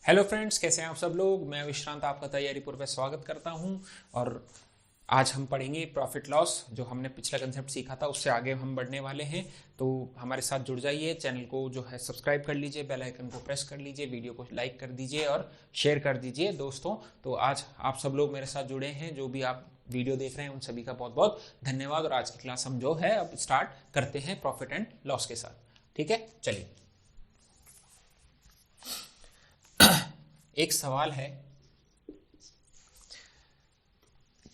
Hello friends, कैसे हैं आप सब लोग। मैं विश्रांत आपका तैयारी पूर्व स्वागत करता हूं। और आज हम पढ़ेंगे प्रॉफिट लॉस। जो हमने पिछला कंसेप्ट सीखा था उससे आगे हम बढ़ने वाले हैं। तो हमारे साथ जुड़ जाइए, चैनल को जो है सब्सक्राइब कर लीजिए, बेल आइकन को प्रेस कर लीजिए, वीडियो को लाइक कर दीजिए और शेयर कर दीजिए दोस्तों। तो आज आप सब लोग मेरे साथ जुड़े हैं, जो भी आप वीडियो देख रहे हैं उन सभी का बहुत बहुत धन्यवाद। और आज की क्लास हम जो है अब स्टार्ट करते हैं प्रॉफिट एंड लॉस के साथ। ठीक है, चलिए। एक सवाल है,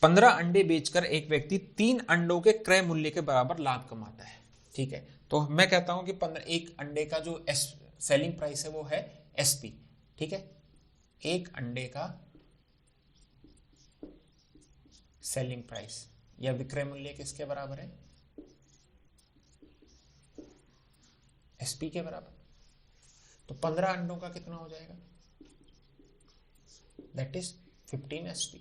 15 अंडे बेचकर एक व्यक्ति 3 अंडों के क्रय मूल्य के बराबर लाभ कमाता है। ठीक है, तो मैं कहता हूं कि 15 एक अंडे का जो सेलिंग प्राइस है वो है एसपी। ठीक है, एक अंडे का सेलिंग प्राइस या विक्रय मूल्य किसके बराबर है? एसपी के बराबर। तो 15 अंडों का कितना हो जाएगा? That is 15 SP.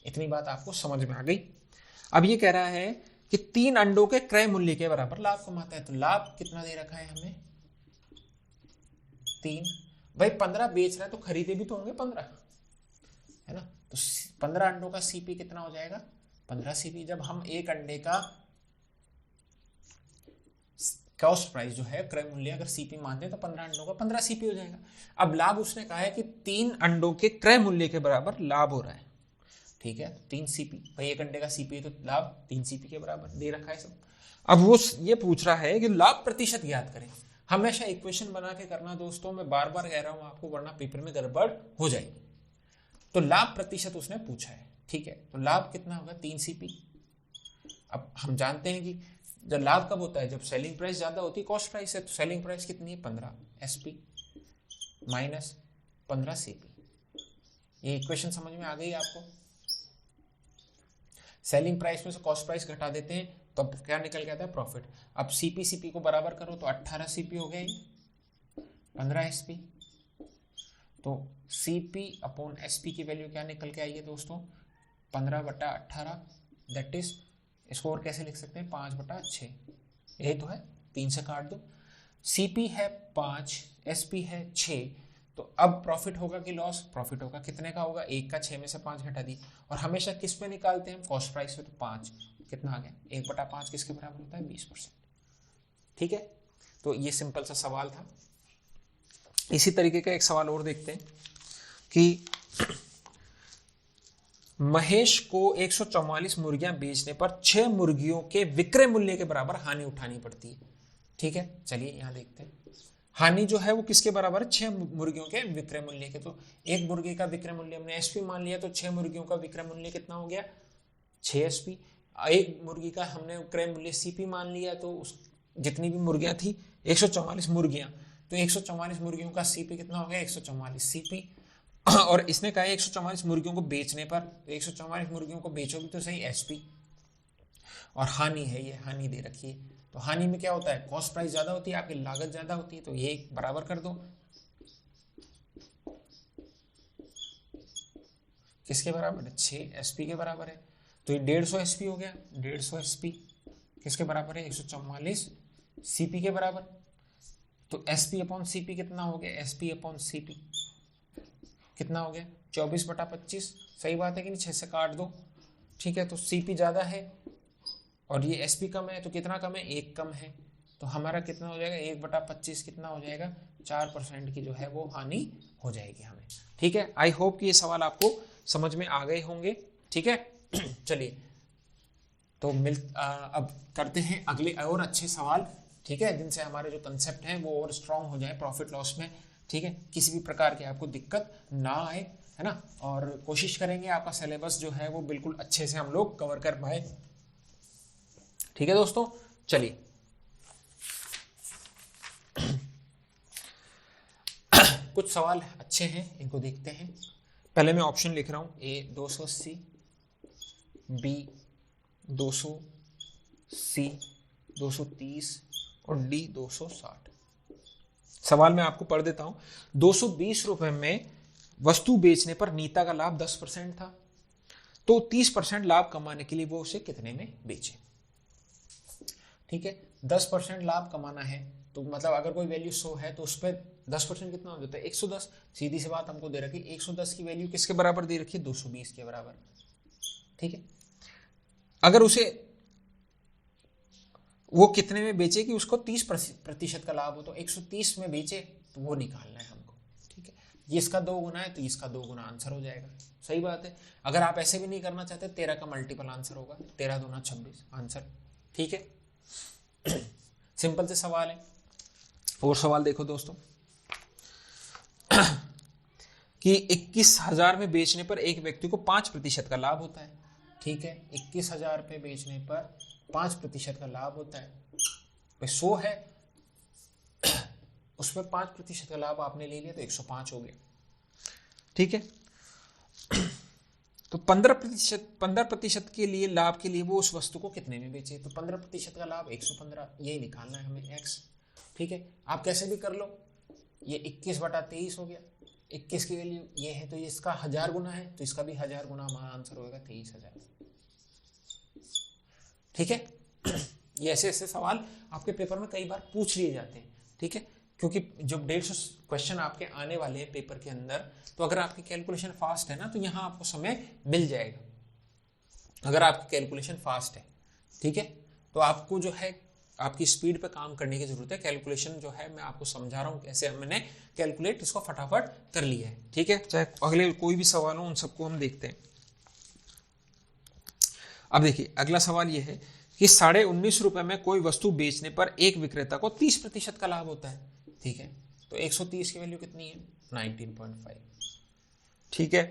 इतनी बात आपको समझ में आ गई। अब ये कह रहा है कि 3 अंडों के क्रय मूल्य के बराबर लाभ कमाता है। तो लाभ कितना दे रखा है हमें? 3। भाई 15 बेच रहा है तो खरीदे भी तो होंगे 15, है ना। तो 15 अंडों का सीपी कितना हो जाएगा? 15 सीपी। जब हम एक अंडे का कॉस्ट प्राइस जो है, क्रय मूल्य अगर सीपी मानते हैं तो 15 अंडों का 15 सीपी हो जाएगा। अब लाभ उसने कहा है कि 3 अंडों के क्रय मूल्य के बराबर लाभ हो रहा है। ठीक है, 3 सीपी। भाई एक अंडे का सीपी है तो लाभ 3 सीपी के बराबर दे रखा है सब। अब वो ये पूछ रहा है कि लाभ प्रतिशत ज्ञात करें। हमेशा इक्वेशन बना के करना दोस्तों, मैं बार बार कह रहा हूं आपको, वरना पेपर में गड़बड़ हो जाएगी। तो लाभ प्रतिशत उसने पूछा है। ठीक है, तो लाभ कितना होगा? 3 सीपी। अब हम जानते हैं कि जब लाभ कब होता है? जब सेलिंग प्राइस ज्यादा होती है कॉस्ट प्राइस है। तो सेलिंग प्राइस कितनी है? 15 एसपी माइनस 15 सीपी। ये इक्वेशन समझ में आ गई आपको? सेलिंग प्राइस में से कॉस्ट प्राइस घटा देते हैं तो अब क्या निकल के आता है? प्रॉफिट। अब सीपी सीपी को बराबर करो तो 18 सीपी हो गया, 15 एसपी। तो सीपी अपॉन एसपी की वैल्यू क्या निकल के आई है दोस्तों? 15/18। दैट इज, इसको और कैसे लिख सकते हैं? 5/6। यही तो है, 3 से काट दो। सीपी है 5, एसपी है 6। तो अब प्रॉफिट होगा कि लॉस? प्रॉफिट होगा। कितने का होगा? 1 का 6 में से 5 घटा दी। और हमेशा किस पे निकालते हैं हम? कॉस्ट प्राइस पे। तो 5 कितना आ गया? 1/5 किसके बराबर होता है? 20%। ठीक है, तो ये सिंपल सा सवाल था। इसी तरीके का एक सवाल और देखते हैं कि महेश को 144 मुर्गियां बेचने पर 6 मुर्गियों के विक्रय मूल्य के बराबर हानि उठानी पड़ती है। ठीक है, चलिए यहां देखते हैं। हानि जो है वो किसके बराबर है? 6 मुर्गियों के विक्रय मूल्य के। तो एक मुर्गी का विक्रय मूल्य हमने एसपी मान लिया, तो 6 मुर्गियों का विक्रय मूल्य कितना हो गया? 6 एसपी। एक मुर्गी का हमने विक्रय मूल्य सीपी मान लिया, तो उस जितनी भी मुर्गियां थी 144 मुर्गियां, तो 144 मुर्गियों का सीपी कितना हो गया? 144 सीपी। और इसने कहा 144 मुर्गियों को बेचने पर, तो 144 मुर्गियों को बेचो भी तो सही, एसपी। और हानि है, ये हानि दे रखी है। तो हानि में क्या होता है? कॉस्ट प्राइस ज्यादा होती है, आपकी लागत ज्यादा होती है। तो ये बराबर कर दो। किसके बराबर है? 6 एसपी के बराबर है। तो ये 150 एसपी हो गया। 150 एसपी किसके बराबर है? 144 सीपी के बराबर। तो एसपी अपॉन सीपी कितना हो गया? एसपी अपॉन सीपी कितना हो गया? 24/25। सही बात है कि नहीं? 6 से काट दो। ठीक है, तो सीपी ज्यादा है और ये एसपी कम है, तो कितना कम है? 1 कम है। तो हमारा कितना हो जाएगा? 1/25 कितना हो जाएगा? 4% की जो है वो हानि हो जाएगी हमें। ठीक है, आई होप कि ये सवाल आपको समझ में आ गए होंगे। ठीक है चलिए, तो अब करते हैं अगले और अच्छे सवाल। ठीक है, जिनसे हमारे जो कंसेप्ट हैं वो और स्ट्रांग हो जाए प्रॉफिट लॉस में। ठीक है, किसी भी प्रकार की आपको दिक्कत ना आए, है ना। और कोशिश करेंगे आपका सिलेबस जो है वो बिल्कुल अच्छे से हम लोग कवर कर पाए। ठीक है दोस्तों, चलिए कुछ सवाल अच्छे हैं, इनको देखते हैं। पहले मैं ऑप्शन लिख रहा हूं। ए 280, बी 200, सी 230 और डी 260। सवाल मैं आपको पढ़ देता हूं। 220 रुपए में वस्तु बेचने पर नीता का लाभ 10% था, तो 30% लाभ कमाने के लिए वो उसे कितने में बेचे? ठीक है, 10% लाभ कमाना है तो मतलब अगर कोई वैल्यू 100 है तो उस पर 10% कितना हो जाता है 110। सीधी सी बात हमको दे रखी 110 की वैल्यू किसके बराबर दे रखी है 220 के बराबर। ठीक है, अगर उसे वो कितने में बेचे कि उसको 30% का लाभ हो, तो 130 में बेचे तो वो निकालना है हमको। ठीक है, ये इसका 2 गुना है तो इसका 2 गुना आंसर हो जाएगा। सही बात है। अगर आप ऐसे भी नहीं करना चाहते 13 का मल्टीपल आंसर होगा, 13 दूना 26 आंसर। ठीक है, सिंपल से सवाल है। और सवाल देखो दोस्तों कि 21,000 में बेचने पर एक व्यक्ति को 5% का लाभ होता है। ठीक है, 21,000 पे बेचने पर 5% का लाभ होता है। भाई 100 है उस पर 5% का लाभ आपने ले लिया तो 105 हो गया। ठीक है, तो 15% के लिए लाभ के लिए वो उस वस्तु को कितने में बेचे, तो 15% का लाभ 115, यही निकालना है हमें x। ठीक है, आप कैसे भी कर लो, ये 21/23 हो गया। 21 की वैल्यू ये है तो ये इसका 1000 गुना है तो इसका भी 1000 गुना, हमारा आंसर होगा 23,000। ठीक है, ये ऐसे ऐसे सवाल आपके पेपर में कई बार पूछ लिए जाते हैं। ठीक है, क्योंकि जब 150 क्वेश्चन आपके आने वाले हैं पेपर के अंदर, तो अगर आपकी कैलकुलेशन फास्ट है ना तो यहाँ आपको समय मिल जाएगा। अगर आपकी कैलकुलेशन फास्ट है, ठीक है, तो आपको जो है आपकी स्पीड पे काम करने की जरूरत है। कैलकुलेशन जो है मैं आपको समझा रहा हूँ कैसे हमने कैलकुलेट इसको फटाफट कर लिया है। ठीक है, चाहे अगले कोई भी सवाल हो उन सबको हम देखते हैं। अब देखिए अगला सवाल यह है कि 19.5 रुपए में कोई वस्तु बेचने पर एक विक्रेता को 30% का लाभ होता है। ठीक है, तो 130 की वैल्यू कितनी है 19.5। ठीक है,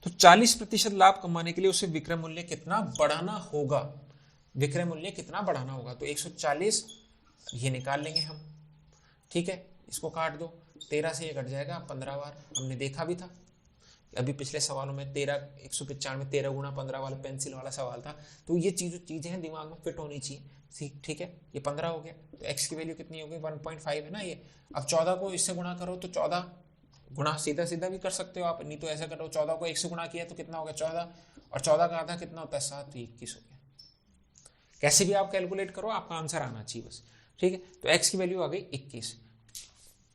तो 40% लाभ कमाने के लिए उसे विक्रय मूल्य कितना बढ़ाना होगा, विक्रय मूल्य कितना बढ़ाना होगा, तो 140 ये निकाल लेंगे हम। ठीक है, इसको काट दो, 13 से ये कट जाएगा 15 बार, हमने देखा भी था अभी पिछले सवालों में 195 13 गुना 15 वाला पेंसिल वाला सवाल था। तो ये चीजें हैं दिमाग में फिट होनी चाहिए। ठीक है, ये 15 हो गया तो x की वैल्यू कितनी होगी 1.5 है ना ये। अब 14 को इससे गुणा करो तो 14 गुणा सीधा सीधा भी कर सकते हो आप, नहीं तो ऐसा करो 14 को 1 से गुणा किया तो कितना हो गया 14, और 14 का आधा कितना होता है 7, तो 21 हो गया। कैसे भी आप कैलकुलेट करो आपका आंसर आना चाहिए बस। ठीक है, तो x की वैल्यू आ गई 21।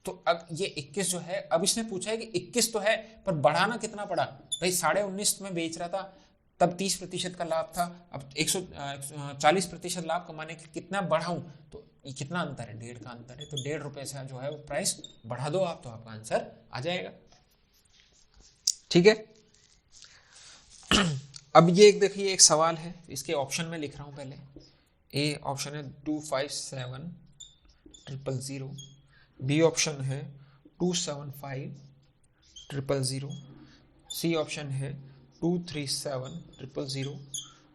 तो अब ये 21 जो है, अब इसने पूछा है कि 21 तो है पर बढ़ाना कितना पड़ा, भाई 19.5 में बेच रहा था तब 30% का लाभ था, अब 140% लाभ कमाने के कितना बढ़ाऊं, तो ये कितना अंतर है 1.5 का अंतर है, तो 1.5 रुपए से जो है वो प्राइस बढ़ा दो आप तो आपका आंसर आ जाएगा। ठीक है, अब ये एक देखिए एक सवाल है, इसके ऑप्शन में लिख रहा हूं पहले। ए ऑप्शन है 257,000, बी ऑप्शन है 275,000, सी ऑप्शन है 237,000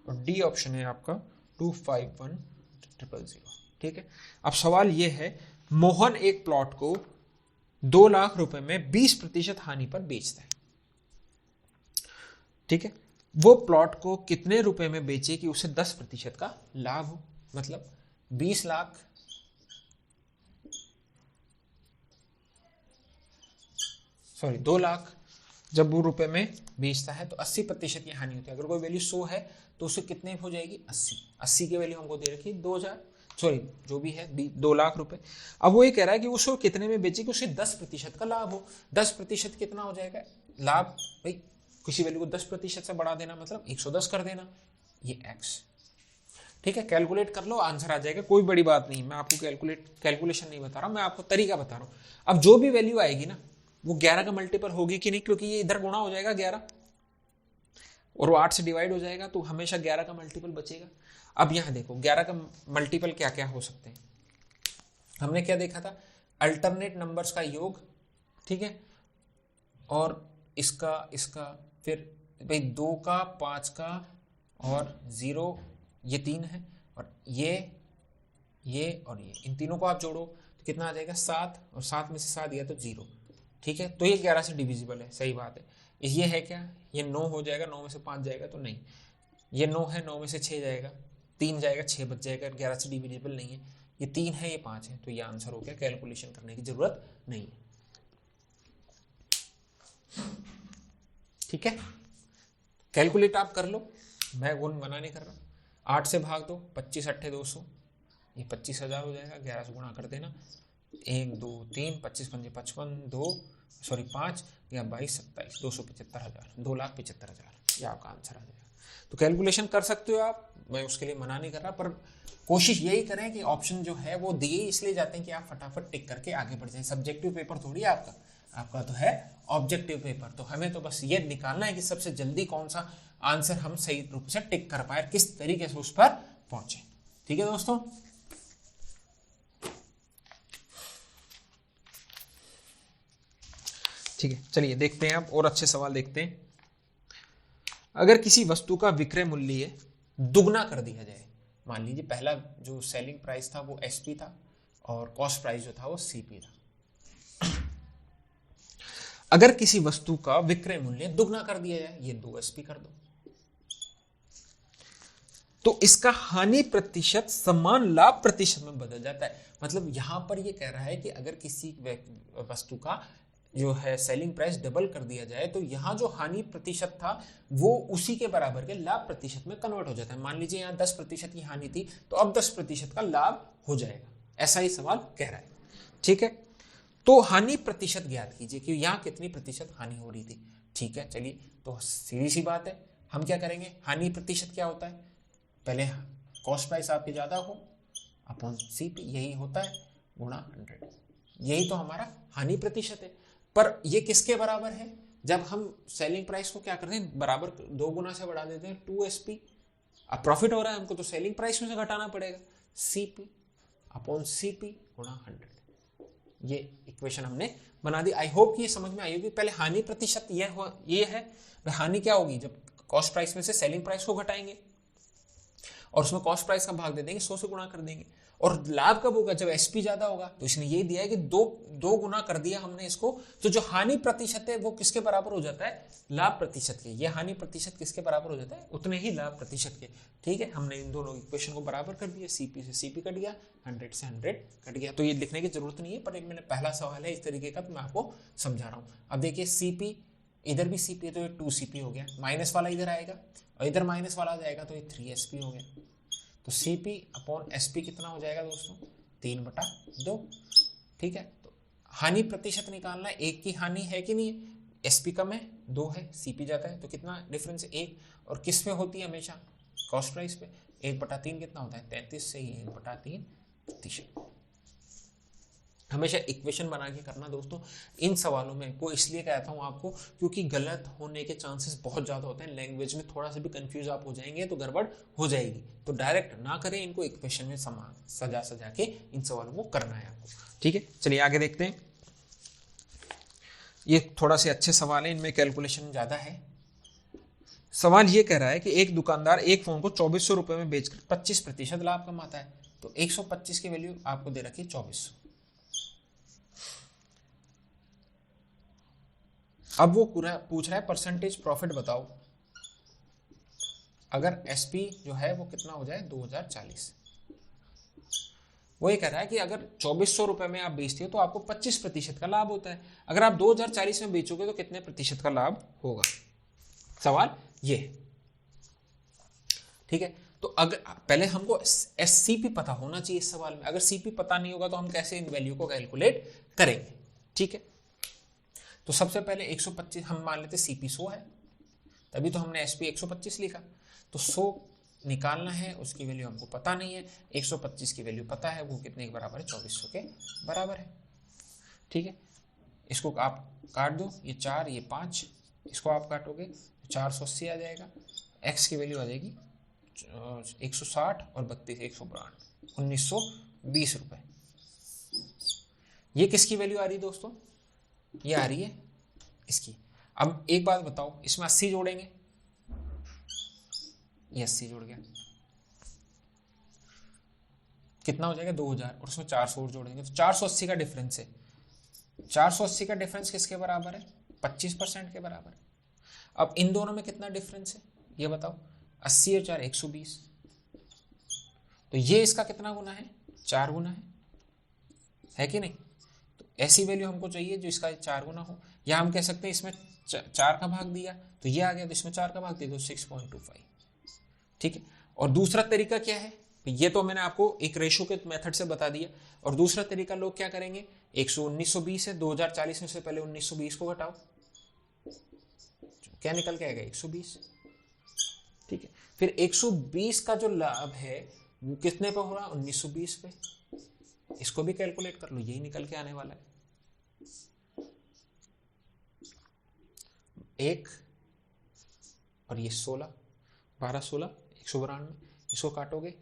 और डी ऑप्शन है आपका 251,000। ठीक है, अब सवाल यह है मोहन एक प्लॉट को 2 लाख रुपए में 20% हानि पर बेचता है। ठीक है, वो प्लॉट को कितने रुपए में बेचे कि उसे 10% का लाभ हो, मतलब 2 लाख जब वो रुपए में बेचता है तो 80% की हानि होती है। अगर कोई वैल्यू 100 है तो उसे कितने हो जाएगी 80 की वैल्यू हमको दे रखी 2000 जो भी है 2 लाख रुपए। अब वो ये कह रहा है कि उसको कितने में बेचे कि उसे 10% का लाभ हो। 10% कितना हो जाएगा लाभ, भाई किसी वैल्यू को 10% से बढ़ा देना मतलब 110 कर देना, ये x। ठीक है, कैलकुलेट कर लो आंसर आ जाएगा, कोई बड़ी बात नहीं। मैं आपको कैलकुलेशन नहीं बता रहा हूं, मैं आपको तरीका बता रहा हूं। अब जो भी वैल्यू आएगी ना वो 11 का मल्टीपल होगी कि नहीं, क्योंकि ये इधर गुणा हो जाएगा 11 और वो 8 से डिवाइड हो जाएगा तो हमेशा 11 का मल्टीपल बचेगा। अब यहां देखो 11 का मल्टीपल क्या क्या हो सकते हैं, हमने क्या देखा था अल्टरनेट नंबर्स का योग। ठीक है, और इसका फिर भाई 2 का 5 का और 0 ये 3 है, और ये और ये इन तीनों को आप जोड़ो तो कितना आ जाएगा 7, और 7 में से 7 गया तो 0। ठीक है, तो ये 11 से डिविजिबल है, सही बात है। ये है क्या, ये 9 हो जाएगा, 9 में से 5 जाएगा तो नहीं, ये 9 है, 9 में से 6 जाएगा, 3 जाएगा 6 बच जाएगा, 11 से डिविजिबल नहीं है। ये 3 है, ये 5 है, तो ये आंसर हो गया, कैलकुलेशन करने की जरूरत नहीं है। ठीक है, कैलकुलेट आप कर लो, मैं गुण मना नहीं कर रहा। 8 से भाग दो, 25 8 200, ये 25,000 हो जाएगा, 11 से गुणा कर देना, 1 2 3 25 पंजे 55, 5 या 22 27, 275,000, 2,75,000 ये आपका आंसर आ जाएगा। तो कैलकुलेशन कर सकते हो आप, मैं उसके लिए मना नहीं कर रहा, पर कोशिश यही करें कि ऑप्शन जो है वो दिए इसलिए जाते हैं कि आप फटाफट टिक करके आगे बढ़ जाए। सब्जेक्टिव पेपर थोड़ी है आपका तो है ऑब्जेक्टिव पेपर। तो हमें तो बस ये निकालना है कि सबसे जल्दी कौन सा आंसर हम सही रूप से टिक कर पाए, किस तरीके से उस पर पहुंचे। ठीक है दोस्तों, ठीक है, चलिए देखते हैं आप और अच्छे सवाल देखते हैं। अगर किसी वस्तु का विक्रय मूल्य दुगना कर दिया जाए, मान लीजिए पहला जो सेलिंग प्राइस था वो एसपी था और कॉस्ट प्राइस जो था वो सीपी था। अगर किसी वस्तु का विक्रय मूल्य दुगना कर दिया जाए, ये 2 एसपी कर दो, तो इसका हानि प्रतिशत समान लाभ प्रतिशत में बदल जाता है। मतलब यहां पर ये कह रहा है कि अगर किसी वस्तु का जो है सेलिंग प्राइस डबल कर दिया जाए तो यहां जो हानि प्रतिशत था वो उसी के बराबर के लाभ प्रतिशत में कन्वर्ट हो जाता है। मान लीजिए यहां 10% की हानि थी तो अब 10% का लाभ हो जाएगा, ऐसा ही सवाल कह रहा है। ठीक है, तो हानि प्रतिशत ज्ञात कीजिए कि यहां कितनी प्रतिशत हानि हो रही थी। ठीक है, चलिए तो सीधी सी बात है, हम क्या करेंगे, हानि प्रतिशत क्या होता है, पहले कॉस्ट प्राइस आपकी ज्यादा हो अपॉन सीपी, यही होता है, गुणा 100, यही तो हमारा हानि प्रतिशत है। पर ये किसके बराबर है, जब हम सेलिंग प्राइस को क्या करते हैं, बराबर 2 गुना से बढ़ा देते हैं 2SP। अब प्रॉफिट हो रहा है हमको तो सेलिंग प्राइस में से घटाना पड़ेगा, सीपी अपॉन सीपी गुणा 100। ये इक्वेशन हमने बना दी। आई होप ये समझ में आई होगी। पहले हानि प्रतिशत ये है, हानि क्या होगी, जब कॉस्ट प्राइस में से सेलिंग प्राइस को घटाएंगे और उसमें कॉस्ट प्राइस का भाग दे देंगे, 100 से गुणा कर देंगे। और लाभ कब होगा, जब एसपी ज्यादा होगा। तो इसने ये दिया है कि दो गुना कर दिया हमने इसको, तो जो हानि प्रतिशत है वो किसके बराबर हो जाता है, लाभ प्रतिशत के। ये हानि प्रतिशत किसके बराबर हो जाता है, उतने ही लाभ प्रतिशत के। ठीक है, हमने इन दोनों इक्वेशन को बराबर कर दिया, सीपी से सीपी कट गया, 100 से 100 कट गया। तो ये लिखने की जरूरत नहीं है, पर मैंने पहला सवाल है इस तरीके का, तो मैं आपको समझा रहा हूँ। अब देखिए सीपी, इधर भी सीपी है तो ये 2CP हो गया, माइनस वाला इधर आएगा और इधर माइनस वाला आ जाएगा तो ये 3SP हो गया। तो CP अपॉन SP कितना हो जाएगा दोस्तों, 3/2। ठीक है, तो हानि प्रतिशत निकालना है, 1 की हानि है कि नहीं, SP कम है, 2 है, CP जाता है, तो कितना डिफरेंस है, 1। और किस पे होती है हमेशा, कॉस्ट प्राइस पे। 1/3 कितना होता है, 33 से ही 1/3%। हमेशा इक्वेशन बना के करना दोस्तों। इन सवालों में को इसलिए कहता हूं आपको क्योंकि गलत होने के चांसेस बहुत ज्यादा होते हैं। लैंग्वेज में थोड़ा सा भी कंफ्यूज आप हो जाएंगे तो गड़बड़ हो जाएगी। तो डायरेक्ट ना करें, इनको इक्वेशन में सजा के इन सवालों को करना है आपको। ठीक है, चलिए आगे देखते हैं। ये थोड़ा से अच्छे सवाल है, इनमें कैलकुलेशन ज्यादा है। सवाल ये कह रहा है कि एक दुकानदार एक फोन को 2400 रुपए में बेचकर 25% लाभ कमाता है। तो 125 की वैल्यू आपको दे रखी है 2400। अब वो पूरा पूछ रहा है परसेंटेज प्रॉफिट बताओ अगर एसपी जो है वो कितना हो जाए 2040। वो ये कह रहा है कि अगर 2400 रुपए में आप बेचते हो तो आपको 25% का लाभ होता है। अगर आप 2040 में बेचोगे तो कितने प्रतिशत का लाभ होगा, सवाल ये है। ठीक है, तो अगर पहले हमको एससीपी पता होना चाहिए इस सवाल में। अगर सीपी पता नहीं होगा तो हम कैसे इन वैल्यू को कैलकुलेट करेंगे। ठीक है, तो सबसे पहले 125 हम मान लेते, सीपी 100 है, तभी तो हमने एसपी 125 लिखा। तो 100 निकालना है, उसकी वैल्यू हमको पता नहीं है। 125 की वैल्यू पता है, वो कितने के बराबर है, 2400 के बराबर है। ठीक है, इसको आप काट दो, ये 4 ये 5, इसको आप काटोगे तो 480 आ जाएगा। एक्स की वैल्यू आ जाएगी 160 और 32 152, 1920 रुपए। ये किसकी वैल्यू आ रही है दोस्तों, ये आ रही है इसकी। अब एक बात बताओ, इसमें 80 जोड़ेंगे, ये 80 जुड़ गया, कितना हो जाएगा 2000, और उसमें 400 और जोड़ेंगे तो 480 का डिफरेंस है। 480 का डिफरेंस किसके बराबर है, 25% के बराबर। अब इन दोनों में कितना डिफरेंस है ये बताओ, 80 और 4 120, तो ये इसका कितना गुना है, 4 गुना है कि नहीं। तो ऐसी वैल्यू हमको चाहिए जो इसका 4 गुना हो, या हम कह सकते हैं इसमें 4 का भाग दिया तो ये आ गया, तो इसमें 4 का भाग दिया तो 6.25। ठीक है, और दूसरा तरीका क्या है, तो ये तो मैंने आपको एक रेशो के मेथड से बता दिया। और दूसरा तरीका लोग क्या करेंगे, 1920 है, 2040 में से पहले 1920 को घटाओ, क्या निकल के आएगा 120। ठीक है, फिर 120 का जो लाभ है वो कितने पे हो रहा है, 1920 पे। इसको भी कैलकुलेट कर लो, यही निकल के आने वाला है। एक और ये 16, 12 16 192, इसको काटोगे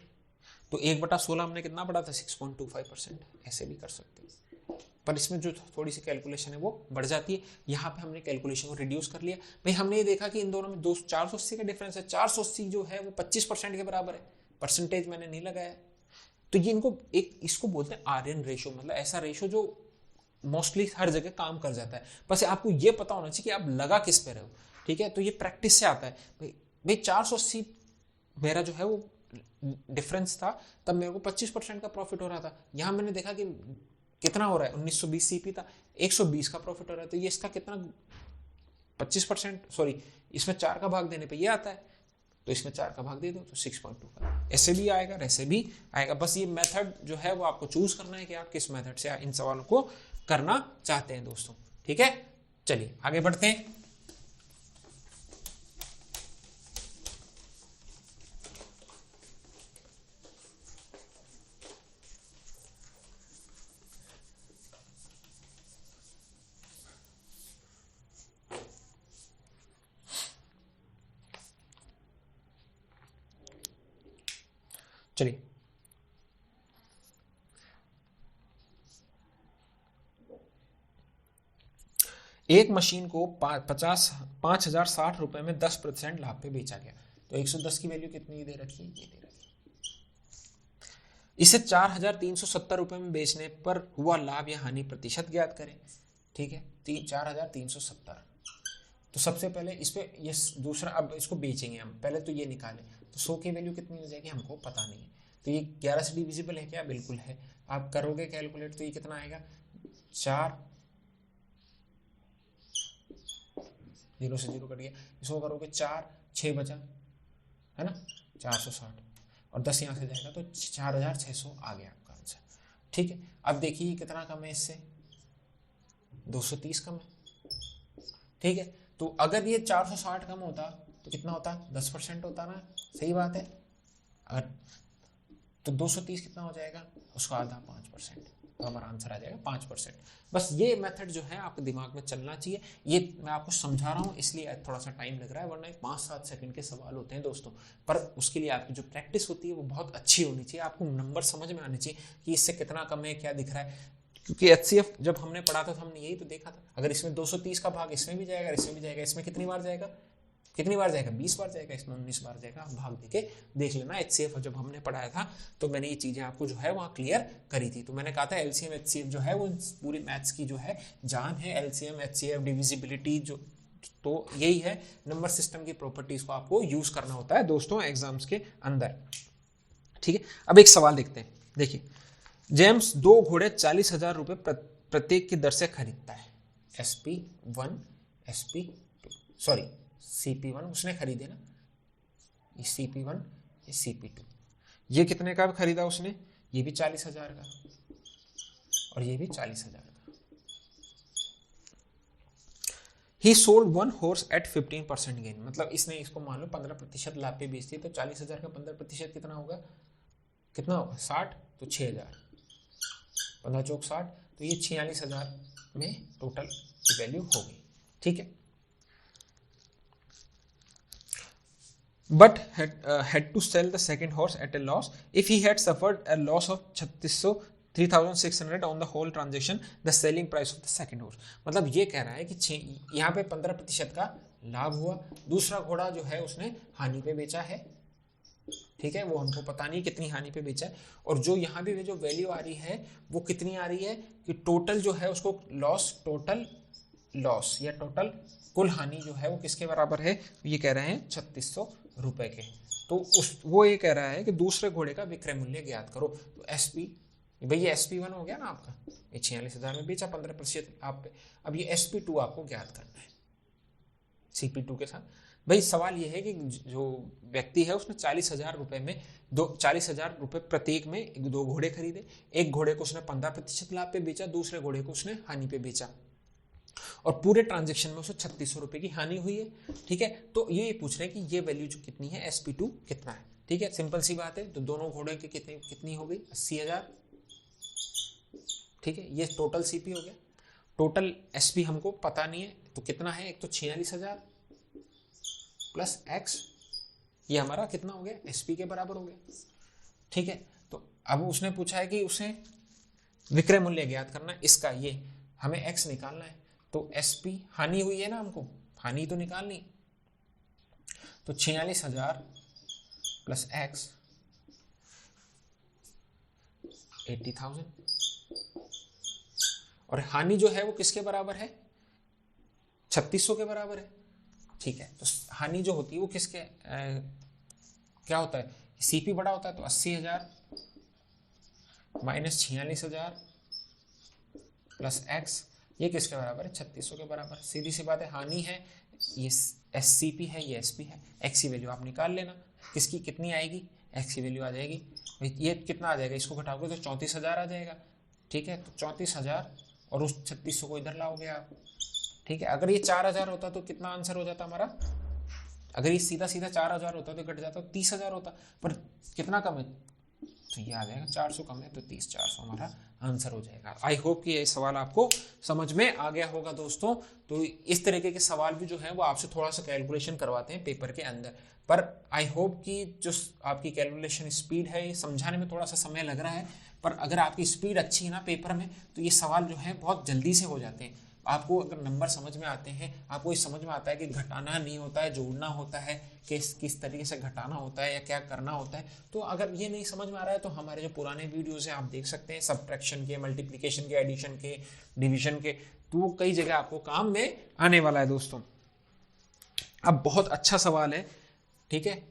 तो 1/16 हमने कितना पढ़ा था, 6.25%। ऐसे भी कर सकते हो, पर इसमें जो थोड़ी सी कैलकुलेशन है वो बढ़ जाती है। यहाँ पे हमने कैलकुलेशन को रिड्यूस कर लिया। भाई हमने ये देखा कि इन दोनों में 480 का डिफरेंस है। 480 जो है वो 25% के बराबर है, परसेंटेज मैंने नहीं लगाया। तो ये इनको एक इसको बोलते हैं आर्यन रेशो, मतलब ऐसा रेशो जो मोस्टली हर जगह काम कर जाता है। बस आपको ये पता होना चाहिए कि आप लगा किस पे रहे हो। ठीक है, तो ये प्रैक्टिस से आता है। भाई 480 मेरा जो है वो डिफरेंस था, तब मेरे को 25% का प्रॉफिट हो रहा था। यहां मैंने देखा कि कितना हो रहा है, 1920 सीपी था, 120 का प्रॉफिट हो रहा है। तो ये इसका कितना 25%, सॉरी इसमें 4 का भाग देने पे ये आता है, तो इसमें 4 का भाग दे दो तो 6.25। ऐसे भी आएगा, ऐसे भी आएगा। बस ये मेथड जो है वो आपको चूज करना है कि आप किस मेथड से इन सवालों को करना चाहते हैं दोस्तों। ठीक है, चलिए आगे बढ़ते हैं। चलिए एक मशीन को 5,060 रुपए में 10% लाभ पे बेचा गया। तो 110 की वैल्यू कितनी दे रखी है, ये दे रखी है। इसे 4,370 रुपए में बेचने पर हुआ लाभ या हानि प्रतिशत ज्ञात करें। ठीक है, 4,370। तो सबसे पहले इस पे ये दूसरा, अब इसको बेचेंगे हम, पहले तो ये निकालें। तो 100 की वैल्यू कितनी हो जाएगी हमको पता नहीं है। तो ये 11 से डिविजिबल है क्या, बिल्कुल है। आप करोगे कैलकुलेट तो ये कितना आएगा, 4, 0 से 0 कट गया, इसको करोगे 4, 6 बचा है ना, 460 और 10 यहाँ से जाएगा तो 4,600 आ गया आपका आंसर। ठीक है, अब देखिए कितना कम है इससे, 230 कम है। ठीक है, तो अगर ये 460 कम होता तो कितना होता, 10% होता ना, सही बात है। अगर तो 230 कितना हो जाएगा, उसका आधा 5%, तो हमारा आंसर आ जाएगा 5%। बस ये मेथड जो है आपके दिमाग में चलना चाहिए। ये मैं आपको समझा रहा हूँ इसलिए थोड़ा सा टाइम लग रहा है, वरना 5-7 सेकंड के सवाल होते हैं दोस्तों। पर उसके लिए आपकी जो प्रैक्टिस होती है वो बहुत अच्छी होनी चाहिए। आपको नंबर समझ में आने चाहिए कि इससे कितना कम है, क्या दिख रहा है। क्योंकि HCF जब हमने पढ़ा था तो हमने यही तो देखा था, अगर इसमें 230 का भाग इसमें भी जाएगा, इसमें भी जाएगा, इसमें कितनी बार जाएगा, 20 बार जाएगा, इसमें 19 बार जाएगा। आप भाग देके देख लेना। HCF जब हमने पढ़ाया था तो मैंने ये चीजें आपको जो है वहाँ क्लियर करी थी। तो मैंने कहा था LCM HCF जो है वो पूरी मैथ्स की जो है जान है। LCM HCF डिविजिबिलिटी जो, तो यही है, नंबर सिस्टम की प्रॉपर्टीज को आपको यूज करना होता है दोस्तों एग्जाम्स के अंदर। ठीक है, अब एक सवाल देखते हैं। देखिए, जेम्स 2 घोड़े 40,000 रुपए प्रत्येक की दर से खरीदता है। SP1 SP2, सॉरी CP1 उसने खरीदे ना, ये CP1 ये CP2। ये कितने का खरीदा उसने, ये भी 40,000 का और ये भी 40,000 का। He sold 1 horse at 15% gain, मतलब इसने इसको मान लो 15% लाभ पे बेचती है। तो 40,000 का 15% कितना होगा, कितना होगा 60, तो 6,000, 15 चौक 60, तो ये 46,000 में टोटल की वैल्यू होगी। ठीक है, but had to sell the second horse at a loss. If he had suffered a loss of 3,600 on the whole transaction, the selling price of the second horse, मतलब ये कह रहा है कि यहाँ पे 15% का लाभ हुआ, दूसरा घोड़ा जो है उसने हानि पे बेचा है। ठीक है, वो हमको पता नहीं कितनी हानि पे बेचा है। और जो यहाँ भी जो वैल्यू आ रही है वो कितनी आ रही है कि टोटल जो है उसको टोटल लॉस या टोटल कुल हानि जो है वो किसके बराबर है, ये कह रहे हैं 3,600 रुपए के। तो वो ये कह रहा है कि दूसरे घोड़े का विक्रय मूल्य ज्ञात करो। तो SP, भाई ये SP1 हो गया ना आपका, ये 46,000 में बेचा 15% आप पे। अब ये SP2 आपको ज्ञात करना है CP2 के साथ। भाई सवाल ये है कि जो व्यक्ति है उसने 40,000 रुपए में 40,000 रुपए प्रत्येक में 2 घोड़े खरीदे। एक घोड़े को उसने 15% लाभ पे बेचा, दूसरे घोड़े को उसने हानि पे बेचा, और पूरे ट्रांजेक्शन में उसे 3600 रुपए की हानि हुई है। ठीक है, तो ये पूछ रहे हैं कि ये वैल्यू जो कितनी है, SP2 कितना है। ठीक है, सिंपल सी बात है। तो दोनों घोड़े की कितनी हो गई, 80,000। ठीक है, ये टोटल CP हो गया। टोटल SP हमको पता नहीं है, तो कितना है, एक तो 46,000 प्लस X, ये हमारा कितना हो गया, SP के बराबर हो गया। ठीक है, तो अब उसने पूछा है कि उसे विक्रय मूल्य ज्ञात करना है इसका, ये हमें X निकालना है। तो SP हानि हुई है ना, हमको हानि तो निकालनी। तो 46,000 प्लस X 80,000, और हानि जो है वो किसके बराबर है, 3600 के बराबर है। ठीक है, तो हानि जो होती है वो किसके क्या होता है, CP बड़ा होता है, तो 80,000 माइनस 46,000 प्लस X, ये किसके बराबर है, 3600 के बराबर। सीधी सी बात है, हानि है, ये SCP है, ये SP है। X की वैल्यू आप निकाल लेना, किसकी कितनी आएगी, X की वैल्यू आ जाएगी, ये कितना आ जाएगा, इसको घटाओगे तो 34,000 आ जाएगा। ठीक है, तो 34,000 और उस 3600 को इधर लाओगे आप। ठीक है, अगर ये 4,000 होता तो कितना आंसर हो जाता हमारा, अगर ये सीधा सीधा 4,000 होता तो कट जाता, 30,000 होता, पर कितना कम है, तो ये आ जाएगा 400 कम है, तो 30 400 हमारा आंसर हो जाएगा। आई होप कि ये सवाल आपको समझ में आ गया होगा दोस्तों। तो इस तरीके के सवाल भी जो है वो आपसे थोड़ा सा कैलकुलेशन करवाते हैं पेपर के अंदर, पर आई होप कि जो आपकी कैलकुलेशन स्पीड है, ये समझाने में थोड़ा सा समय लग रहा है, पर अगर आपकी स्पीड अच्छी है ना पेपर में, तो ये सवाल जो है बहुत जल्दी से हो जाते हैं। आपको अगर नंबर समझ में आते हैं, आपको ये समझ में आता है कि घटाना नहीं होता है, जोड़ना होता है, किस तरीके से घटाना होता है या क्या करना होता है। तो अगर ये नहीं समझ में आ रहा है तो हमारे जो पुराने वीडियोस हैं आप देख सकते हैं, सब्ट्रैक्शन के, मल्टीप्लिकेशन के, एडिशन के, डिवीजन के, तो वो कई जगह आपको काम में आने वाला है दोस्तों। अब बहुत अच्छा सवाल है। ठीक है,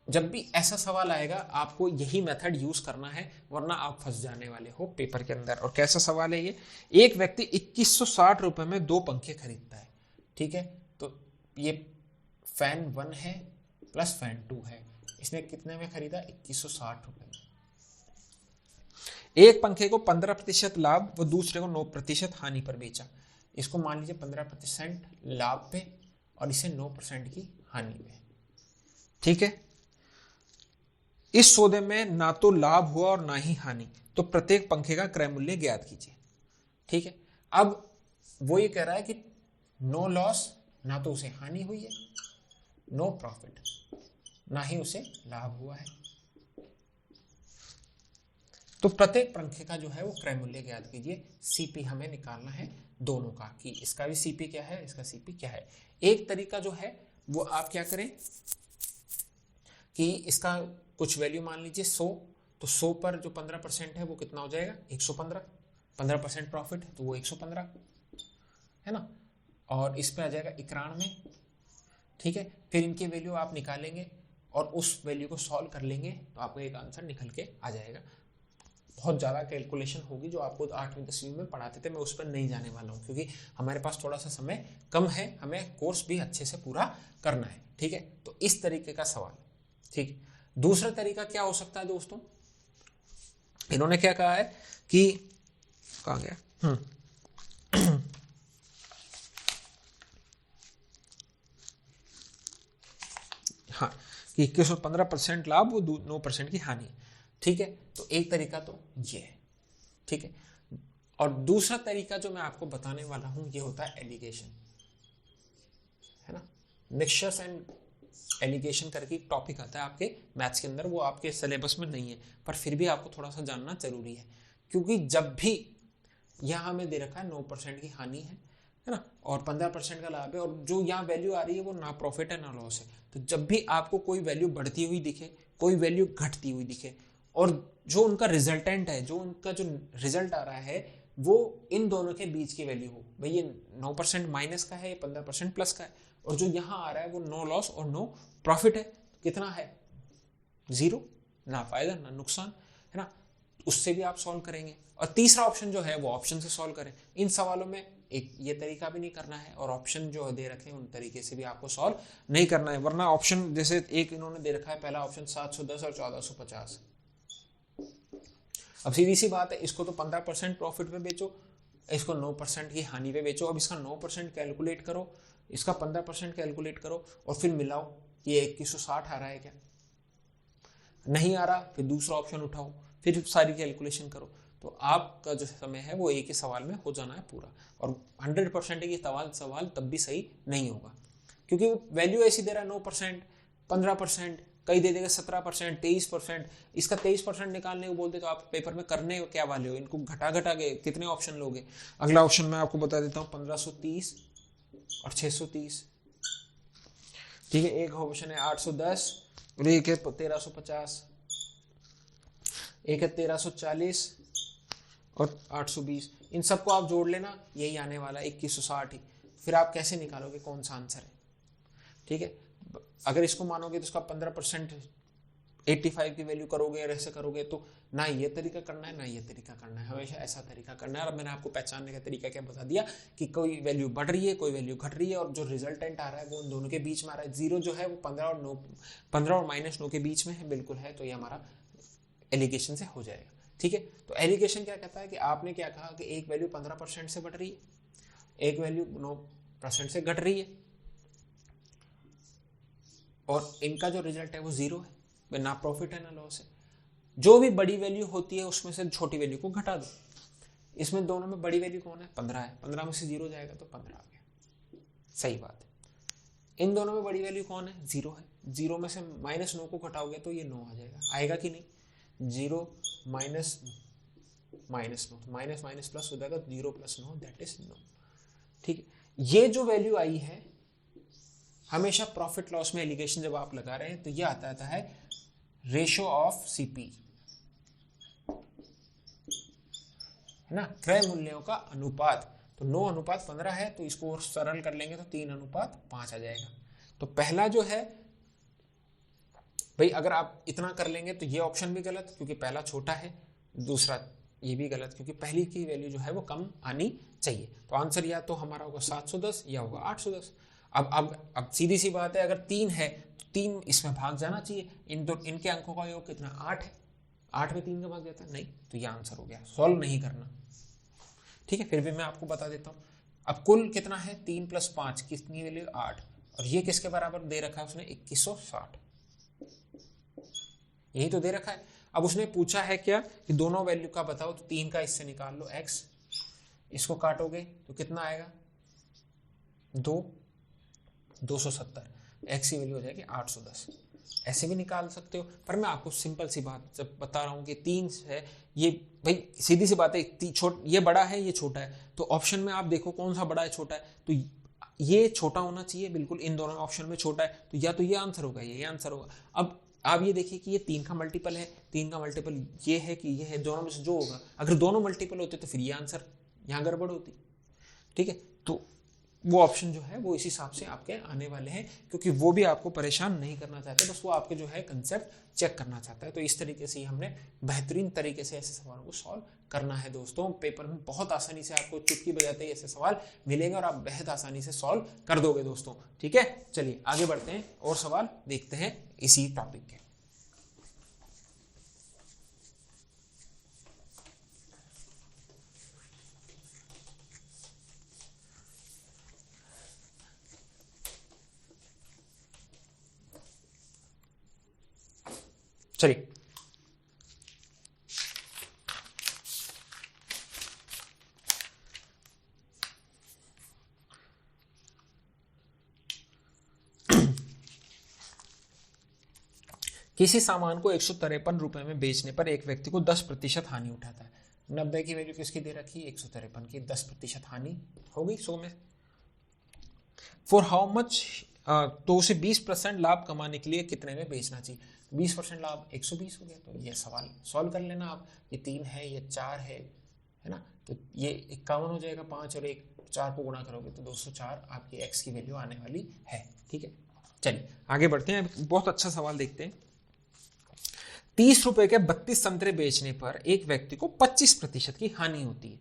जब भी ऐसा सवाल आएगा आपको यही मेथड यूज करना है, वरना आप फंस जाने वाले हो पेपर के अंदर। और कैसा सवाल है ये, एक व्यक्ति 2160 रुपए में 2 पंखे खरीदता है। ठीक है, तो ये फैन 1 है प्लस फैन 2 है, इसने कितने में खरीदा, 2160 रुपए में। एक पंखे को 15% लाभ व दूसरे को 9% हानि पर बेचा। इसको मान लीजिए 15% लाभ पे और इसे 9% की हानि पे। ठीक है, इस सौदे में ना तो लाभ हुआ और ना ही हानि, तो प्रत्येक पंखे का क्रय मूल्य ज्ञात कीजिए। ठीक है, अब वो ये कह रहा है कि नो लॉस, ना तो उसे हानि हुई है, नो प्रॉफिट, ना ही उसे लाभ हुआ है, तो प्रत्येक पंखे का जो है वो क्रय मूल्य ज्ञात कीजिए। CP हमें निकालना है दोनों का, कि इसका भी CP क्या है, इसका CP क्या है। एक तरीका जो है वो आप क्या करें कि इसका कुछ वैल्यू मान लीजिए 100, तो 100 पर जो 15% है वो कितना हो जाएगा, 115। 15% प्रॉफिट है तो वो 115 है ना, और इस पे आ जाएगा 91। ठीक है, फिर इनकी वैल्यू आप निकालेंगे और उस वैल्यू को सॉल्व कर लेंगे तो आपको एक आंसर निकल के आ जाएगा। बहुत ज़्यादा कैलकुलेशन होगी जो आपको 8वीं 10वीं में पढ़ाते थे, मैं उस पर नहीं जाने वाला हूँ क्योंकि हमारे पास थोड़ा सा समय कम है, हमें कोर्स भी अच्छे से पूरा करना है। ठीक है, तो इस तरीके का सवाल। ठीक, दूसरा तरीका क्या हो सकता है दोस्तों, इन्होंने क्या कहा है कि कहाँ गया, हाँ, कि 2115% लाभ वो 9% की हानि। ठीक है, तो एक तरीका तो ये है। ठीक है, और दूसरा तरीका जो मैं आपको बताने वाला हूं ये होता है एलिगेशन, है ना, मिक्सचर्स एंड एलिगेशन करके एक टॉपिक आता है आपके मैथ्स के अंदर, वो आपके सिलेबस में नहीं है, पर फिर भी आपको थोड़ा सा जानना जरूरी है, क्योंकि जब भी यहाँ हमें दे रखा है 9% की हानि है ना, और 15% का लाभ है, और जो यहाँ वैल्यू आ रही है वो ना प्रॉफिट है ना लॉस है, तो जब भी आपको कोई वैल्यू बढ़ती हुई दिखे, कोई वैल्यू घटती हुई दिखे, और जो उनका रिजल्टेंट है, जो उनका जो रिजल्ट आ रहा है वो इन दोनों के बीच की वैल्यू हो, भाई ये 9% माइनस का है, ये 15% प्लस का है, और जो यहाँ आ रहा है वो नो लॉस और नो प्रॉफिट है, कितना है, 0, ना फायदा ना नुकसान, है ना, उससे भी आप सॉल्व करेंगे। और तीसरा ऑप्शन जो है वो ऑप्शन से सॉल्व करें। इन सवालों में एक ये तरीका भी नहीं करना है, और ऑप्शन जो दे रखे हैं उन तरीके से भी आपको सॉल्व नहीं करना है, वरना ऑप्शन जैसे एक इन्होंने दे रखा है पहला ऑप्शन 710 और 1450। अब सीधी सी बात है, इसको तो 15% प्रॉफिट पे बेचो, इसको 9% की हानि पे बेचो। अब इसका 9% कैलकुलेट करो, इसका 15% कैलकुलेट करो और फिर मिलाओ ये 2160 आ रहा है क्या, नहीं आ रहा, फिर दूसरा ऑप्शन उठाओ, फिर सारी कैलकुलेशन करो। तो आपका जो समय है वो एक ही सवाल में हो जाना है पूरा, और 100% की सवाल तब भी सही नहीं होगा, क्योंकि वो वैल्यू ऐसी दे रहा है 9%, 15%, कई दे देगा 17%, 23%। इसका 23% निकालने को बोलते तो आप पेपर में करने क्या वाले हो, इनको घटा के कितने ऑप्शन लोगे। अगला ऑप्शन मैं आपको बता देता हूँ 1530 और 630, ठीक है। एक ऑप्शन है 810 और एक है 1350, एक है 1340 और 820। इन सबको आप जोड़ लेना, यही आने वाला 2160 ही। फिर आप कैसे निकालोगे कौन सा आंसर है, ठीक है। अगर इसको मानोगे तो इसका 15% 85 की वैल्यू करोगे और ऐसे करोगे, तो ना ये तरीका करना है ना ये तरीका करना है, हमेशा ऐसा तरीका करना है। और मैंने आपको पहचानने का तरीका क्या बता दिया कि कोई वैल्यू बढ़ रही है, कोई वैल्यू घट रही है, और जो रिजल्टेंट आ रहा है वो उन दोनों के बीच में आ रहा है। जीरो जो है वो 15 और -9 के बीच में है, बिल्कुल है, तो ये हमारा एलिगेशन से हो जाएगा, ठीक है। तो एलिगेशन क्या कहता है कि आपने क्या कहा कि एक वैल्यू 15% से बढ़ रही है, एक वैल्यू 9% से घट रही है, और इनका जो रिजल्ट है वो जीरो है, ना प्रॉफिट है ना लॉस है। जो भी बड़ी वैल्यू होती है उसमें से छोटी वैल्यू को घटा दो। इसमें दोनों में बड़ी वैल्यू कौन है, 15 है, 15 में से जीरो जाएगा तो 15 आ गया, सही बात है। इन दोनों में बड़ी वैल्यू कौन है, जीरो है, जीरो में से -9 को घटाओगे तो ये 9 आ जाएगा, आएगा कि नहीं, 0 माइनस -9, माइनस माइनस प्लस हो जाएगा, 0 + 9 दैट इज 9, ठीक है। ये जो वैल्यू आई है, हमेशा प्रॉफिट लॉस में एलिगेशन जब आप लगा रहे हैं तो ये आता है रेशियो ऑफ सीपी, है ना, क्रय मूल्यों का अनुपात। तो 9:15 है, तो इसको और सरल कर लेंगे तो 3:5 आ जाएगा। तो पहला जो है भाई, अगर आप इतना कर लेंगे तो ये ऑप्शन भी गलत, क्योंकि पहला छोटा है, दूसरा ये भी गलत, क्योंकि पहली की वैल्यू जो है वो कम आनी चाहिए। तो आंसर या तो हमारा होगा 710 या होगा 810। अब सीधी सी बात है, अगर 3 है तो 3 इसमें भाग जाना चाहिए, इनके अंकों का योग कितना 8 है, 8 में 3 का भाग जाता है नहीं, तो ये आंसर हो गया, सॉल्व नहीं करना, ठीक है। फिर भी मैं आपको बता देता हूँ। अब कुल कितना है, 3 + 5 कितनी वैल्यू 8, और ये किसके बराबर दे रखा है उसने, 2160, यही तो दे रखा है। अब उसने पूछा है क्या कि दोनों वैल्यू का बताओ, तो 3 का इससे निकाल लो x, इसको काटोगे तो कितना आएगा 270, x की वैल्यू हो जाएगी 810। ऐसे भी निकाल सकते हो, पर मैं आपको सिंपल सी बात जब बता रहा हूँ कि 3 है, ये भाई सीधी सी बात है, ये बड़ा है ये छोटा है, तो ऑप्शन में आप देखो कौन सा बड़ा है छोटा है, तो ये छोटा होना चाहिए बिल्कुल, इन दोनों ऑप्शन में छोटा है, तो या तो ये आंसर होगा ये आंसर होगा। अब आप ये देखिए कि ये 3 का मल्टीपल है, 3 का मल्टीपल ये है कि ये है, दोनों में से जो होगा, अगर दोनों मल्टीपल होते तो फिर ये आंसर यहाँ गड़बड़ होती, ठीक है। तो वो ऑप्शन जो है वो इस हिसाब से आपके आने वाले हैं, क्योंकि वो भी आपको परेशान नहीं करना चाहते, बस वो आपके जो है कंसेप्ट चेक करना चाहता है। तो इस तरीके से हमने बेहतरीन तरीके से ऐसे सवालों को सॉल्व करना है दोस्तों। पेपर में बहुत आसानी से आपको चुटकी बजाते ही ऐसे सवाल मिलेंगे और आप बेहद आसानी से सॉल्व कर दोगे दोस्तों, ठीक है। चलिए आगे बढ़ते हैं और सवाल देखते हैं इसी टॉपिक के। चलिए किसी सामान को 153 रुपए में बेचने पर एक व्यक्ति को 10% हानि उठाता है। 90 की वैल्यू किसकी दे रखी है, 153 की, 10% हानि हो गई 100 में। फॉर हाउ मच, तो उसे 20% लाभ कमाने के लिए कितने में बेचना चाहिए। 20% लाभ 120 हो गया, तो ये सवाल सॉल्व कर लेना आप। ये 3 है, ये 4 है ना, तो ये 51 हो जाएगा, 5 और 1 4 को गुणा करोगे तो 204 आपकी x की वैल्यू आने वाली है, ठीक है। चलिए आगे बढ़ते हैं, बहुत अच्छा सवाल देखते हैं। 30 रुपए के 32 संतरे बेचने पर एक व्यक्ति को 25% की हानि होती है,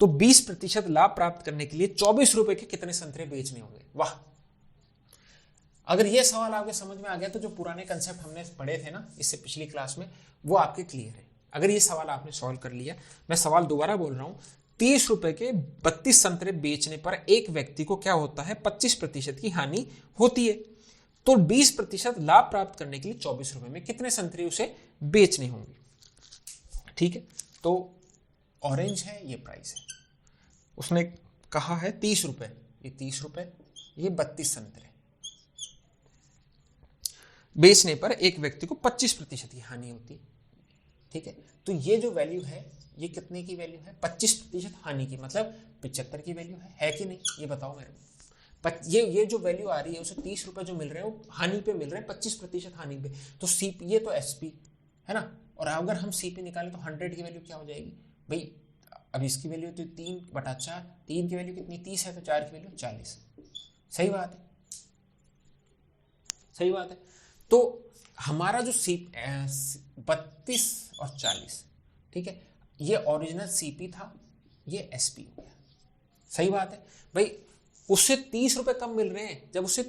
तो 20% लाभ प्राप्त करने के लिए 24 रुपए के कितने संतरे बेचने होंगे। वाह, अगर ये सवाल आपके समझ में आ गया तो जो पुराने कंसेप्ट हमने पढ़े थे ना इससे पिछली क्लास में, वो आपके क्लियर है। अगर ये सवाल आपने सॉल्व कर लिया, मैं सवाल दोबारा बोल रहा हूं, 30 रुपए के 32 संतरे बेचने पर एक व्यक्ति को क्या होता है, 25% की हानि होती है। तो 20% लाभ प्राप्त करने के लिए 24 रुपए में कितने संतरे उसे बेचने होंगे। ठीक है, तो ऑरेंज है, ये प्राइस है, उसने कहा है 30 रुपए, ये 30 रुपए, ये 32 संतरे बेचने पर एक व्यक्ति को 25% की हानि होती है। ठीक है, तो ये जो वैल्यू है ये कितने की वैल्यू है, 25% हानि की, मतलब 75 की वैल्यू है कि नहीं, ये बताओ मेरे को। ये जो वैल्यू आ रही है उसे 30 रुपए जो मिल रहे हैं वो हानि पे मिल रहे हैं, 25% हानि पे। तो सीपी, ये तो एसपी है ना, और अगर हम सीपी निकालें तो 100 की वैल्यू क्या हो जाएगी भाई, अब इसकी वैल्यू तो 3/4, 3 की वैल्यू कितनी 30 है, तो 4 की वैल्यू 40। सही बात है, सही बात है। तो हमारा जो 32 और 40, ठीक है, ये ओरिजिनल सीपी था, ये एसपी हो गया। सही बात है भाई, उससे 30 रुपए कम मिल रहे हैं, जब उससे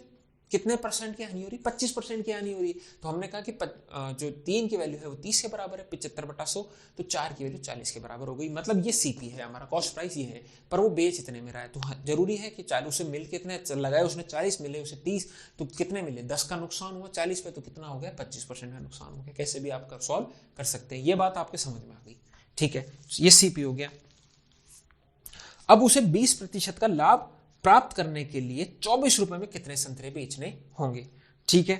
कितने परसेंट की हानि हो रही, 25% की हानि हो रही है। तो हमने कहा कि जो 3 की वैल्यू है वो 30 के बराबर है, 75/100, तो 4 की वैल्यू 40 के बराबर हो गई। मतलब ये सीपी है, हमारा कॉस्ट प्राइस ये है, पर वो बेच इतने में रहा है। तो जरूरी है कि 40 उसे मिल कितने लगाए, उसने 40 मिले, उसे 30, तो कितने मिले, 10 का नुकसान हुआ 40 पे, तो कितना हो गया, 25% का नुकसान हो गया। कैसे भी आप सॉल्व कर सकते हैं, ये बात आपके समझ में आ गई। ठीक है, ये सीपी हो गया। अब उसे 20% का लाभ प्राप्त करने के लिए 24 रुपए में कितने संतरे बेचने होंगे। ठीक है,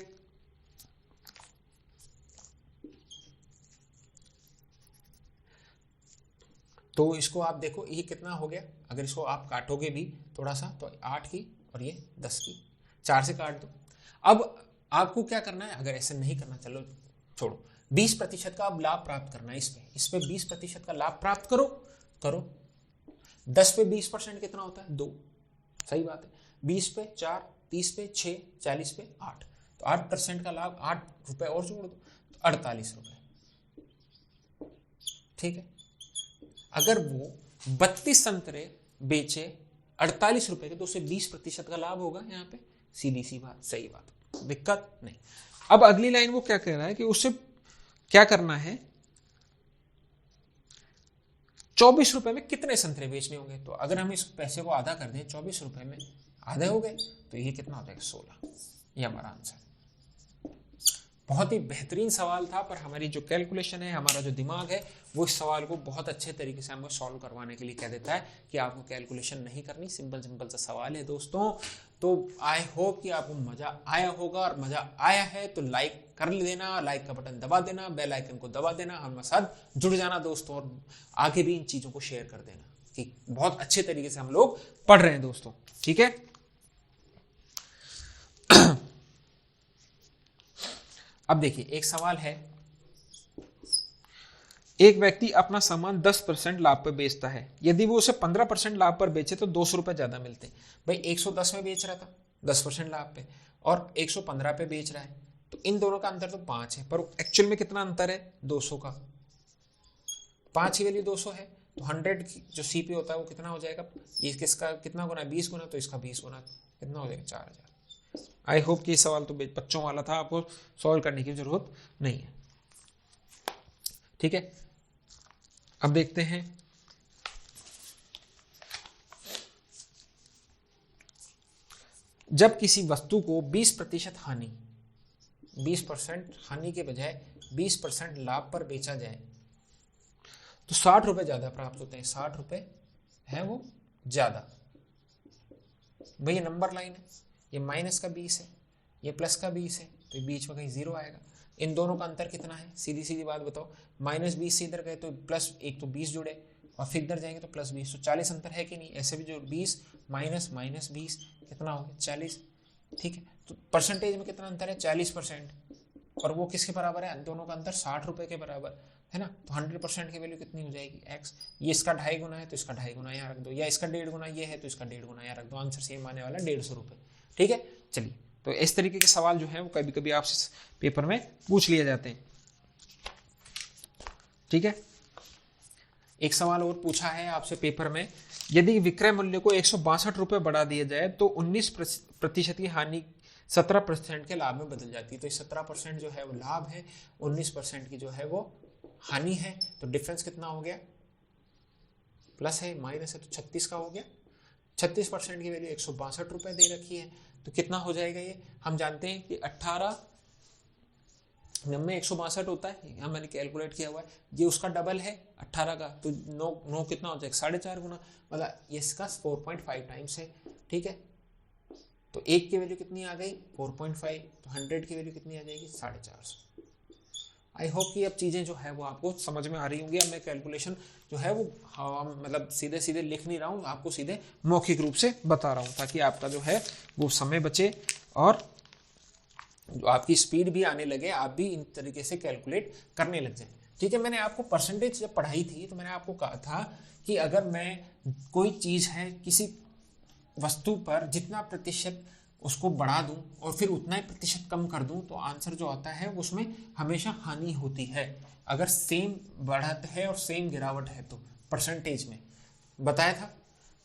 तो इसको आप देखो, ये कितना हो गया, अगर इसको आप काटोगे भी थोड़ा सा तो 8 की और ये 10 की, 4 से काट दो। अब आपको क्या करना है, अगर ऐसे नहीं करना, चलो छोड़ो, 20% का अब लाभ प्राप्त करना है, इस पे 20% का लाभ प्राप्त करो। 10 पे 20% कितना होता है, 2। सही बात है, 20 पे 4, 30 पे 6, 40 पे 8, तो 8% का लाभ, 8 रुपए और जोड़ दो, तो 48 रुपए। ठीक है, अगर वो 32 संतरे बेचे 48 रुपए के, तो उसे 20% का लाभ होगा यहाँ पे, सीधी सी बात, सही बात, दिक्कत नहीं। अब अगली लाइन वो क्या कह रहा है कि उससे क्या करना है, 24 रुपए में कितने संतरे बेचने होंगे। तो अगर हम इस पैसे को आधा कर दें, 24 रुपए में आधे हो गए, तो ये कितना हो जाएगा, 16। ये हमारा आंसर। बहुत ही बेहतरीन सवाल था, पर हमारी जो कैलकुलेशन है, हमारा जो दिमाग है, वो इस सवाल को बहुत अच्छे तरीके से हमको सॉल्व करवाने के लिए कह देता है कि आपको कैलकुलेशन नहीं करनी, सिंपल सा सवाल है दोस्तों। तो आई होप कि आपको मजा आया होगा, और मजा आया है तो लाइक कर देना, लाइक का बटन दबा देना, बेल आइकन को दबा देना, हमारे साथ जुड़ जाना दोस्तों, और आगे भी इन चीजों को शेयर कर देना कि बहुत अच्छे तरीके से हम लोग पढ़ रहे हैं दोस्तों। ठीक है, अब देखिए एक सवाल है, एक व्यक्ति अपना सामान 10% लाभ पर बेचता है, यदि वो उसे 15% लाभ पर बेचे तो 200 रुपए ज्यादा मिलते हैं। भाई 110 में बेच रहा था 10% लाभ पे, और 115 पे बेच रहा है, तो इन दोनों का अंतर तो 5 है, पर एक्चुअल में कितना अंतर है, 200 का। 5 की वैल्यू 200 है, तो 100 जो सीपी होता है वो कितना हो जाएगा, ये किसका कितना गुना है, 20 गुना, तो इसका 20 गुना, कितना हो जाएगा, 4000। आई होप कि सवाल तो बच्चों वाला था, आपको सॉल्व करने की जरूरत नहीं है। ठीक है, अब देखते हैं जब किसी वस्तु को 20% हानि, 20% हानि के बजाय 20% लाभ पर बेचा जाए तो 60 रुपए ज्यादा प्राप्त होते हैं। 60 रुपए है वो ज्यादा। भाई ये नंबर लाइन है, ये माइनस का 20 है, ये प्लस का 20 है, तो बीच में कहीं 0 आएगा। इन दोनों का अंतर कितना है, सीधी सीधी बात बताओ, -20 से इधर गए तो प्लस, एक तो 20 जुड़े, और फिर इधर जाएंगे तो प्लस 20, तो 40 अंतर है कि नहीं। ऐसे भी जो 20 माइनस -20 कितना हो गया, 40। ठीक है, तो परसेंटेज में कितना अंतर है, 40%, और वो किसके बराबर है, दोनों का अंतर 60 रुपए के बराबर है ना। तो 100% की वैल्यू कितनी हो जाएगी, x। ये इसका 2.5 गुना है तो इसका 2.5 गुना यहाँ रख दो, या इसका 1.5 गुना ये है तो इसका 1.5 गुना यहाँ रख दो, आंसर सेम आने वाला 150 रुपए। ठीक है, चलिए, तो इस तरीके के सवाल जो है वो कभी कभी आपसे पेपर में पूछ लिए जाते हैं। ठीक है, एक सवाल और पूछा है आपसे पेपर में, यदि विक्रय मूल्य को 162 रुपये बढ़ा दिया जाए तो 19% की हानि 17% के लाभ में बदल जाती है। तो 17% जो है वो लाभ है, 19% की जो है वो हानि है। तो डिफरेंस कितना हो गया, प्लस है माइनस है, तो 36 का हो गया। 36% की वैल्यू 162 रुपये दे रखी है, तो कितना हो जाएगा ये, हम जानते हैं कि 18 में 162 होता है, यहाँ मैंने कैलकुलेट किया हुआ है, ये उसका डबल है 18 का, तो 9 कितना हो जाएगा 4.5 गुना, मतलब इसका 4.5 टाइम्स है। ठीक है, तो 1 की वैल्यू कितनी आ गई 4.5, तो 100 की वैल्यू कितनी आ जाएगी 450। आई होप कि अब चीज़ें जो है वो आपको समझ में आ रही होंगी। अब मैं कैलकुलेशन जो है वो मतलब सीधे सीधे लिख नहीं रहा हूँ, आपको सीधे मौखिक रूप से बता रहा हूँ, ताकि आपका जो है वो समय बचे और जो आपकी स्पीड भी आने लगे, आप भी इन तरीके से कैलकुलेट करने लग जाए। ठीक है, मैंने आपको परसेंटेज जब पढ़ाई थी तो मैंने आपको कहा था कि अगर मैं कोई चीज़ है किसी वस्तु पर जितना प्रतिशत उसको बढ़ा दूं और फिर उतना ही प्रतिशत कम कर दूं, तो आंसर जो आता है उसमें हमेशा हानि होती है। अगर सेम बढ़त है और सेम गिरावट है तो परसेंटेज में बताया था।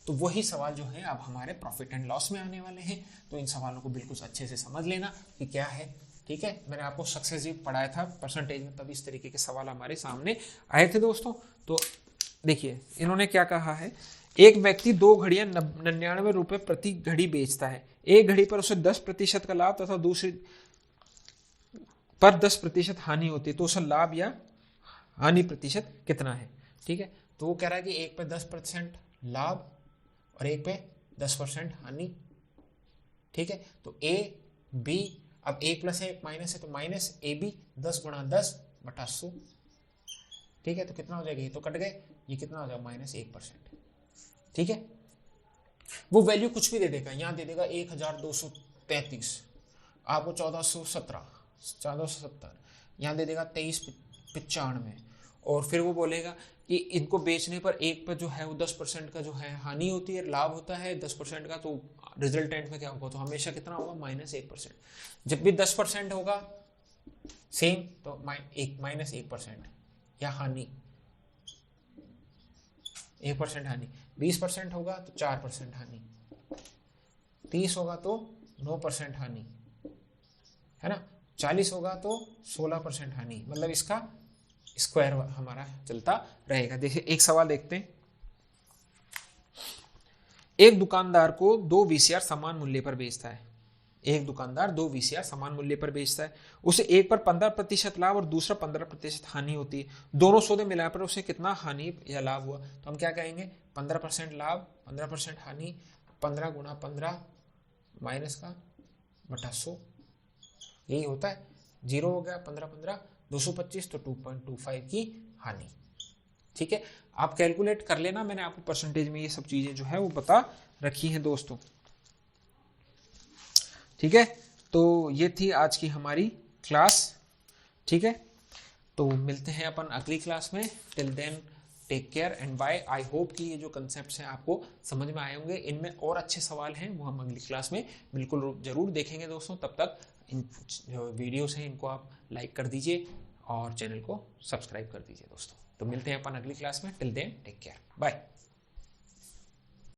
तो वही सवाल जो है अब हमारे प्रॉफिट एंड लॉस में आने वाले हैं। तो इन सवालों को बिल्कुल अच्छे से समझ लेना कि क्या है। ठीक है, मैंने आपको सक्सेसिव पढ़ाया था परसेंटेज में, तब इस तरीके के सवाल हमारे सामने आए थे दोस्तों। तो देखिए इन्होंने क्या कहा है, एक व्यक्ति 2 घड़ियां 99 रुपए प्रति घड़ी बेचता है। एक घड़ी पर उसे 10% का लाभ तथा दूसरी पर 10% हानि होती है, तो उसे लाभ या हानि प्रतिशत कितना है। ठीक है, तो वो कह रहा है कि एक पे 10% लाभ और एक पे 10% हानि। ठीक है, तो ए बी, अब ए प्लस है एक माइनस है, तो माइनस ए बी 10 गुणा 10/100। ठीक है, तो कितना हो जाएगा, ये तो कट गए, ये कितना हो जाएगा -1%। ठीक है, वो वैल्यू कुछ भी दे देगा, यहाँ दे देगा 1233, आपको 1470, यहाँ दे देगा 2395, और फिर वो बोलेगा कि इनको बेचने पर एक पर जो है वो 10% का जो है हानि होती है, लाभ होता है 10% का, तो रिजल्टेंट में क्या होगा, तो हमेशा कितना होगा -1%। जब भी 10% होगा सेम, तो -1% या हानि 1% हानि, 20% होगा तो 4% हानि, 30 होगा तो 9% हानि, है ना, 40 होगा तो 16% हानि, मतलब इसका स्क्वायर हमारा चलता रहेगा। देखिए एक सवाल देखते हैं, एक दुकानदार को 2 VCR समान मूल्य पर बेचता है। एक दुकानदार 2 VCR समान मूल्य पर बेचता है, उसे एक पर 15% लाभ और दूसरा 15% हानि होती है। दोनों सौदे मिलाकर उसे कितना हानि या लाभ हुआ, तो हम क्या कहेंगे 15% लाभ 15% हानि, 15 गुणा 15 माइनस का बटा 100, यही होता है। 0 हो गया, 15 225, तो 2.25 की हानि। ठीक है, आप कैलकुलेट कर लेना, मैंने आपको परसेंटेज में ये सब चीजें जो है वो बता रखी हैं दोस्तों। ठीक है, तो ये थी आज की हमारी क्लास। ठीक है, तो मिलते हैं अपन अगली क्लास में। Till then take care and bye. I hope कि ये जो कंसेप्ट्स हैं आपको समझ में आए होंगे। इनमें और अच्छे सवाल हैं वो हम अगली क्लास में बिल्कुल जरूर देखेंगे दोस्तों। तब तक इन जो वीडियोस हैं इनको आप लाइक कर दीजिए और चैनल को सब्सक्राइब कर दीजिए दोस्तों। तो मिलते हैं अपन अगली क्लास में। Till then take care, bye.